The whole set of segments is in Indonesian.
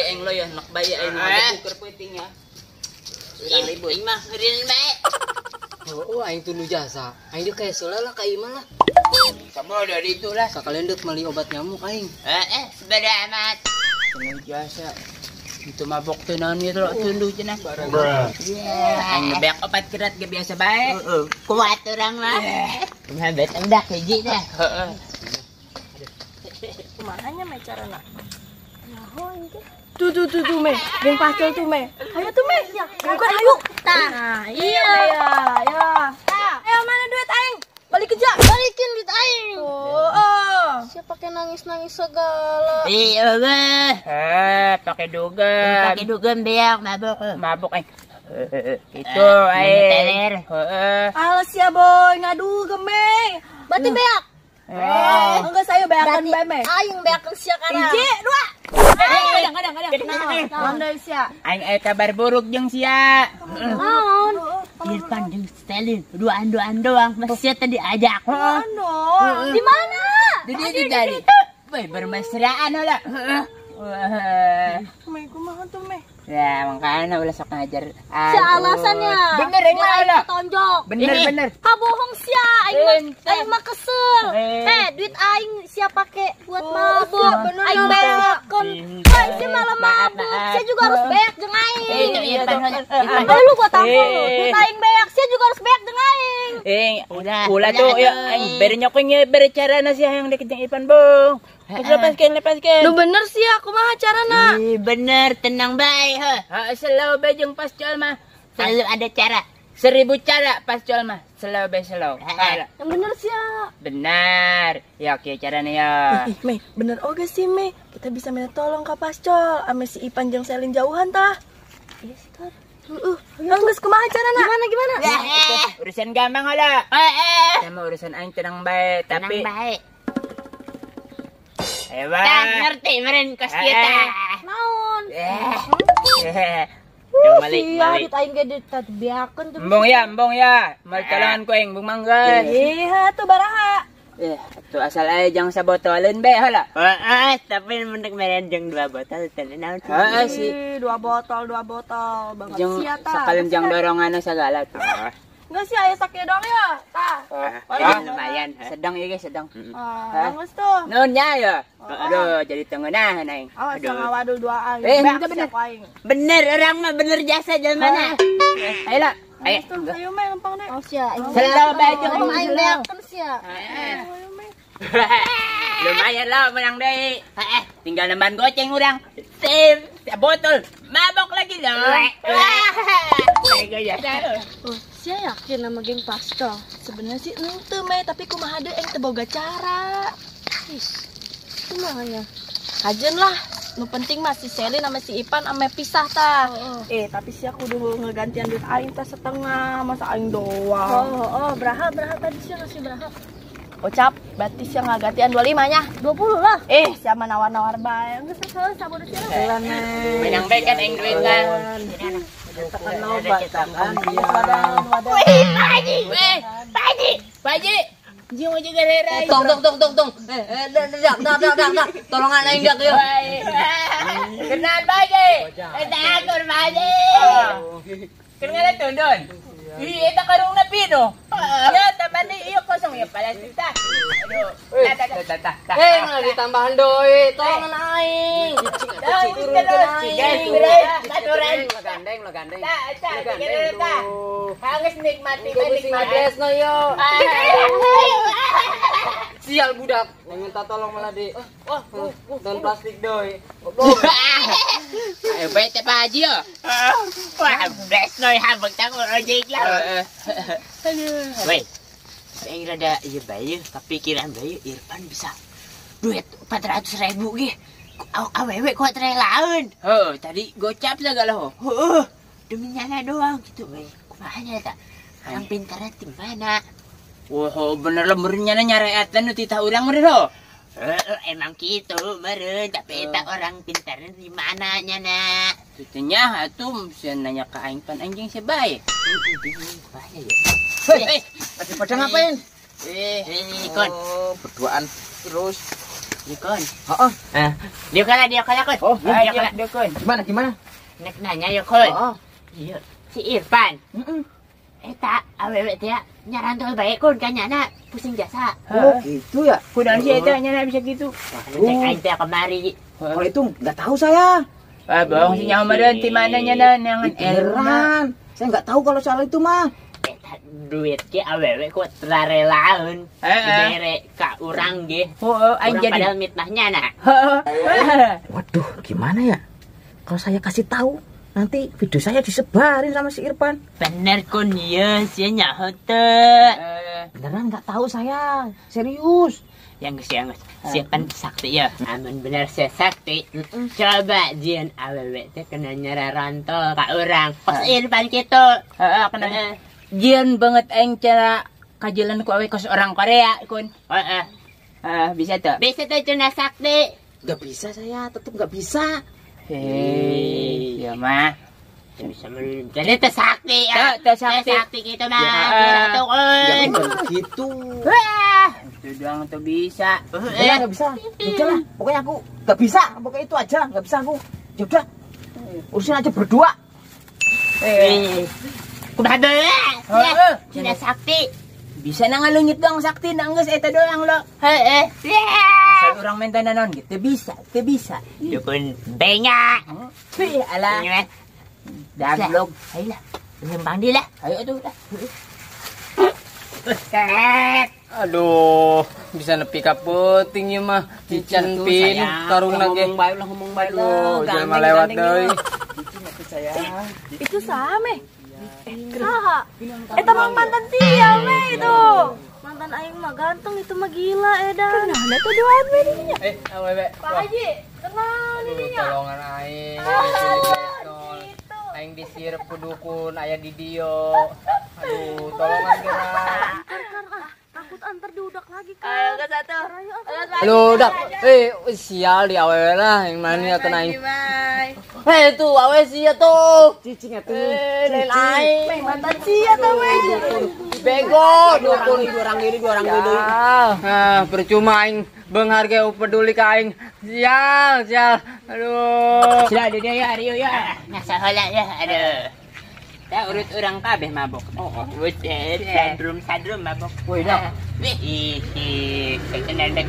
aing lo ya nak bayi aing buker puting ya. Urang ribut. Aing mah ngeureun bae. Oh, aing tuluy jasa. Aing dia kayak sola lah ka imah lah. Sabar dari itulah. Sakalian deuk meuli obat nyamuk aing. Sabada amat. Tuluy jasa. Itu mabok teh naon ieu lo tunduh cenah. Aing ngebeak obat kerat ge biasa bae. Kuat urang mah. Habet endak hiji dah. Heeh. Kumahanya me carana? Naon teh? Tuh me, geng pacul tuh me. Ayo tuh me, bukan ayo. Nah, iya ya. Ayo mana duit aing? Balik kerja, balikin duit aing. Oh. Siapa pakai nangis-nangis segala? Iya beh. Pakai dugem. Pakai dugem beak mabok. Mabok aing. Itu aing. Heeh. Alas ya boy, ngadu gemeng. Berarti beak. Enggak saya beakan bae me. Aing beakan sia kana. Hiji, dua. Kadang. Naon deui sia? Aing aya kabar buruk jeung sia. Naon? Irfan jeung Stalin duaan doang. Masih tadi ajak. Naon? Di mana? Di dari. Weh bermesraan heula. Me kumaha tuh me? Ya makanya ulah sok ngajar. Si alasannya. Bener aing mah. Tonjok. Bener. Kabohong sia, aing mah kesel. Duit aing sia pake buat mabok. Aing beakeun. Aing sih malah mabok. Sia juga harus beak jeung aing. Lu gua tampol lu. Duit aing beak, sia juga harus beak jeung aing. Ulah tuh ya aing bere nyokeng ya bere carana sia yang dikejeng Ipan Bung. Lepaskan. Lu bener sih aku mah carana. Bener, tenang bae. Slow bae jeung pascol mah. Selalu ada cara. 1000 cara pascol mah. Slow bae slow. Yang bener sih ya. Benar. Ya oke caranya ya. Me, bener oge sih me. Kita bisa minta tolong ka Pascol ame si Ipan jeung Selin jauhan tah. Iya sih Tar. Geus kumaha carana? Gimana? Urusan gampang heula. Sama urusan aing tenang bae, tapi Tenang bae. hebat. Ngerti meren kos kita. Naon? Yang balik. Dit aing ge ditadbiakeun tuh. Embong ya. Mal tolongan ku aing bung manggas. Iya tuh baraha. Tuh asal aja jangan sabotoleun be heula. Tapi mendek meren jeung 2 botol teh naon sih. Sih. 2 botol. Banget Jeung sia tah. sakalian jang doronganna sagala tuh. Enggak sih aya sakit dong ya. Tah. Lumayan. Sedang ieu ge sedang. Geus tuh. Naonnya ya? Aduh, jadi tengenahan aing. Awas jangan wadul duaan. Bener. Bener orang mah bener jasa mana. Ayo lah. Ayo tuh, ayo me gampang deh. Oh sia. Selalu baju Aing beakeun sia. Lumayan lah menang deh. Tinggal nemban goceng urang. Sip, botol. Mabok lagi loh. Sia yakin sama geng Pascol. Sebenarnya sih ente me, tapi kumaha deui aing teu boga cara. Kumahanya? Kajen lah. Nu penting mah si Selin sama si Ipan ame pisah tah. Tapi si aku kudu ngegantian duit aing teh setengah, masa aing doang. Beraha tadi sih ngasih beraha. Ucap, berarti sih ngagantian 25 nya. 20 lah. Siapa nawar-nawar bae. Geus salah sabun sih. Menang bae kan aing duit kan. Tekan obat kan dia. Paji. Jeung juga rerai. Tong. Dak. Tolongan aing dak yeuh. Kenal Paji. Akur Paji. Kenal tundon. Eta karungna pino. Ya tamani ieu kosong ya pala kita. Aduh. Nggak ditambahan doi. Tolongan aing. Gandeng. Hangus nikmati. Madesno yo. Sial budak, minta tolong malah di. Dan plastik doi. Ayo bae teh Paji yo. Wah, bless noy habang tak ojek lah. Weh, saya rada iya bayu, kepikiran bayu Irfan bisa duit 400.000 ge. Awewe kuat relaun. Tadi gocap segala ho. Demi nyala doang gitu weh. Kumahanya tak? Orang pintarnya di mana? Wah, bener lemurnya nyareatan nu titah urang meureun ho. Emang gitu meren, tapi eta orang pintarnya di mana nyana? Tutunya atuh bisa nanya ke aing pan anjing sebae. Bahaya ya. Masih pada ngapain? Kon. Berduaan terus. Dukun. Heeh. Dia kalah kun. Oh, dia kalah. Dukun. Gimana? Nek nanya ya kun. Heeh. Iya, si Irfan. Heeh. Eta awewe teh nyarantol bae kun kanyana pusing jasa. Oh, gitu ya. Kudahan sih eta nya bisa gitu. Cek aing teh kemari. Kalau itu nggak tahu saya. Bohong si nyawa meren ti mana nya dan yang Beneran. Saya nggak tahu kalau soal itu mah. Eta duit ke awewe ku terarelaun. Dibere ka urang ge. Aing Urang jadi. padahal mitnahnya na. Waduh, gimana ya? Kalau saya kasih tahu, nanti video saya disebarin sama si Irfan. Bener kun ya, sia nyaho teh. Beneran nggak tahu saya, serius. Yang siapan sakti ya. Amun bener saya sakti. Coba jian awewe teh kena nyararantol ka urang. Pas Irfan kitu. Kena jian banget aing cara kajilan ku awe kos orang Korea kun. Bisa tuh. Bisa tuh cuna sakti. Nggak bisa saya, tetap nggak bisa. Hei, ya mah. Bisa jadi teh sakti ya. Teh sakti. Teh sakti gitu mah. Satu kun. Bukan gitu. Wah, itu doang tuh bisa. Nggak bisa. Udah lah, pokoknya aku nggak bisa. Pokoknya itu aja, nggak bisa aku. Ya udah, urusin aja berdua. Kumaha deui? Cuna sakti. Bisa na ngalungit doang sakti na geus eta doang lo. Heeh. Asal urang minta naon gitu bisa, bisa. Dukun benya. Alah, dablog. Ayolah. Lembang di lah. Ayo atuh dah. Aduh, bisa nepi ka peuting ieu mah. Dican pin tarung lagi. Ngomong bae Aduh, jelema lewat deui. Itu same. Saha? Eta mah mantan sia we itu. Mantan aing mah ganteng itu mah gila edan. Kenapa tuh duaan we dinya? Awewe. Pak Haji, kenal dinya. Tolongan aing. Gitu. Aing disirep ku dukun aya di dieu. Aduh, tolongan geura. Takut antar diudak lagi kan. Ayo ke satu. Aduh, dak. Sial di awewe lah yang mana kena aing. Tuh awewe sia tuh. Cicing atuh. Lain aing. Mantan sia tah we. Bego, dukun itu orang gini. Percuma aing beungharge peduli ka aing. Sial. Aduh. Sudah dia ya, Rio ya. Ngasa heula ya. Aduh. Teh urut urang kabeh mabok. Buset, sadrum mabok. Woi, dak. Ih, kecenendek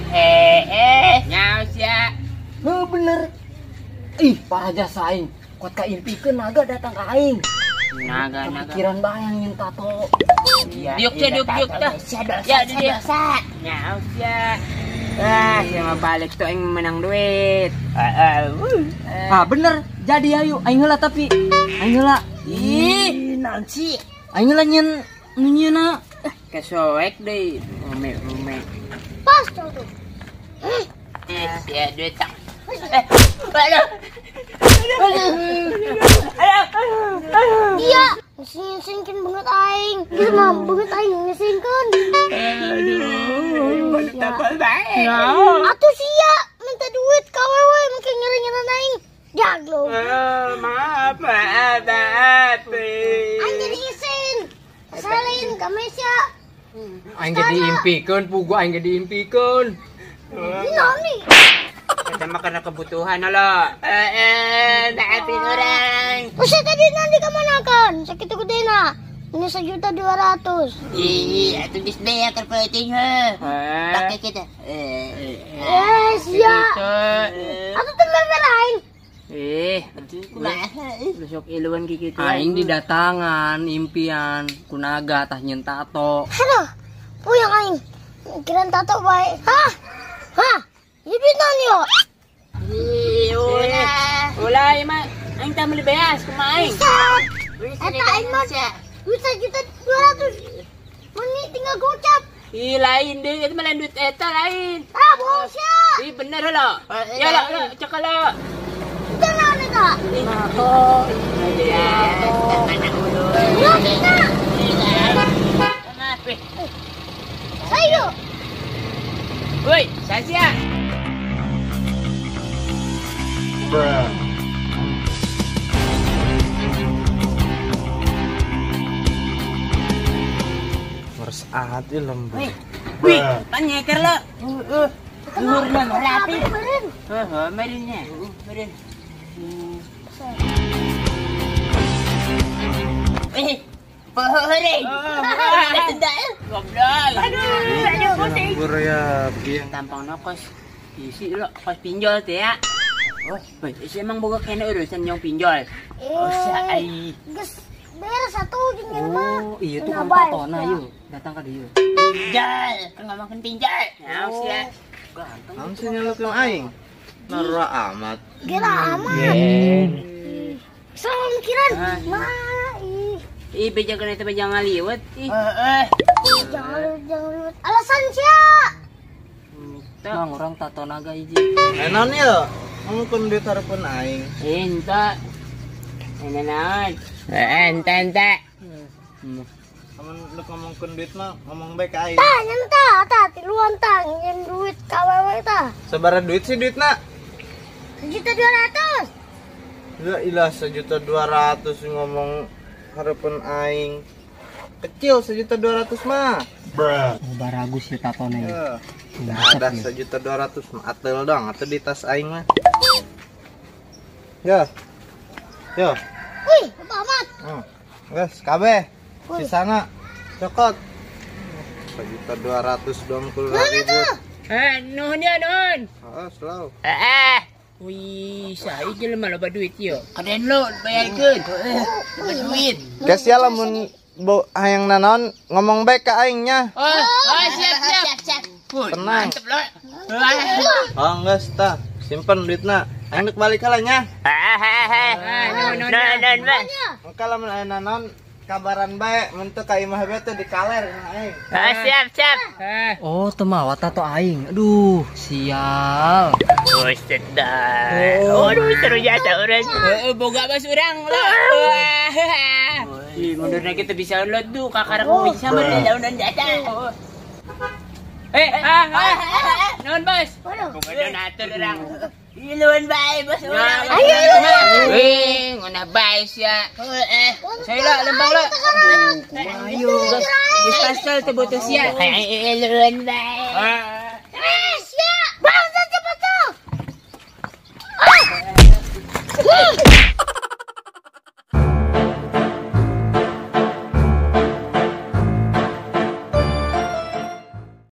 Nyaos ya. Bener. Ih, para jasa aing. Kuat ka impikeun naga datang ka aing. Naga. Pikiran bayang minta to. Diuk dah. Ya, dosa. Nyaos ya. Yang balik tuh aing menang duit. Bener. Jadi ayo aing heula tapi. Aing heula. Ih, nanti. Aing heula nyeuna. kesoek deh. Ome. Pas tuh. Ya, duit tak. Iya, ngising-ngisingkeun banget aing. Ieu mah banget aing ngisingkeun. Atuh sia minta duit ka wewe mungkin nyeri-nyeran aing. Jaglo. Maaf. Aing jadi isin. Salin ka Mesya. Aing ge diimpikeun, pugu aing ge diimpikeun. Nani? Kita mah karena kebutuhan lo. Maafin orang. Usah tadi nanti kemanakan? Sakit gede ini 1.200.000. Iya, itu bis deh ya kerpeting he. Pakai kita. Yes, ya. Atau teman lain. Besok iluan gitu. Aing didatangan impian kunaga tah nyen tato. Aduh, puyang aing. Kirain tato baik. Hah? Ini nani yo? Ulah mah aing tah meuli beas kumaha aing. Eta aing mah 1.200.000. Meni tinggal gocap. Ih lain deh, itu mah lain duit eta lain. Bohong sia. Ih bener lo. Ya lo, cek lo. Itu naon eta? Sayo. Woi, Sasya. Harus hati lembut. Wih, pan nyeker lo. Luhur na, Rapi. meron niya. Meron. Pohore. Tandaan. Goblok. Aduh, pusing. Buraya biang. Tampang na kos. Isi lo, kos pinjol teh ya. Oh, isi emang boga kena urusan yang pinjol. Oh, siya ay. Gus, beres satu jeung mah. Oh, iya tuh kan Tatona yuk. Datang ke dia. Pinjol. Kan ngomongin pinjol. Nah, siya. Ang sinyalok yung aing. Nara amat. Kira aman. Salah mikiran. Mah, Beja kena itu beja ngaliwat. jangan alasan sia. Mang orang Tatona ga hiji. Enon ya. Ngomongin duit harapun aing. Enta. Enanan. Ente. Amun lu ngomongin duit mah ngomong baik aing. Tah, nyen tah, tiluan tah nyen duit ka awewe tah. Sabaraha duit sih duitna? 1.200.000. Ya ilah 1.200.000 ngomong harapun aing. Kecil 1.200.000 mah. Baragus ya Tatona ya. Ya. Ada 1.200.000 mah atel dong atau di tas aing mah. Ya. Yo. Wih, apa amat? Guys, kabeh. Sisana cokot. 1.220.000. Nuhun ya, nuhun. Oh, slow. Wih, saya jelema loba duit yo. Kaden lo bayarkeun. Loba duit. Guys ya lamun hayang nanon ngomong baik ka aingnya. Oh, siap. Tenang. Mantep lo. Oh, geus tah. Simpen duitna. Aing dek balik kalanya. Non. Engka lamun aya nanon kabaran bae mun teu ka imah bae teh dikaler aing. Siap. Oh, temawa tato aing. Aduh, sial. Buset dah. Aduh, seru jasa orang. Boga bas urang lo. Mundurna kita bisa unload tuh kakak aku bisa sama di daunan dada. Non bos. Boga donatur urang. Iluan bae bos orang. Wih, ngona bae sia. Saya lo lembang lo. Ayo. Geus pasal teh butuh sia. Iluan bae. Sia, bangsa cepet tuh.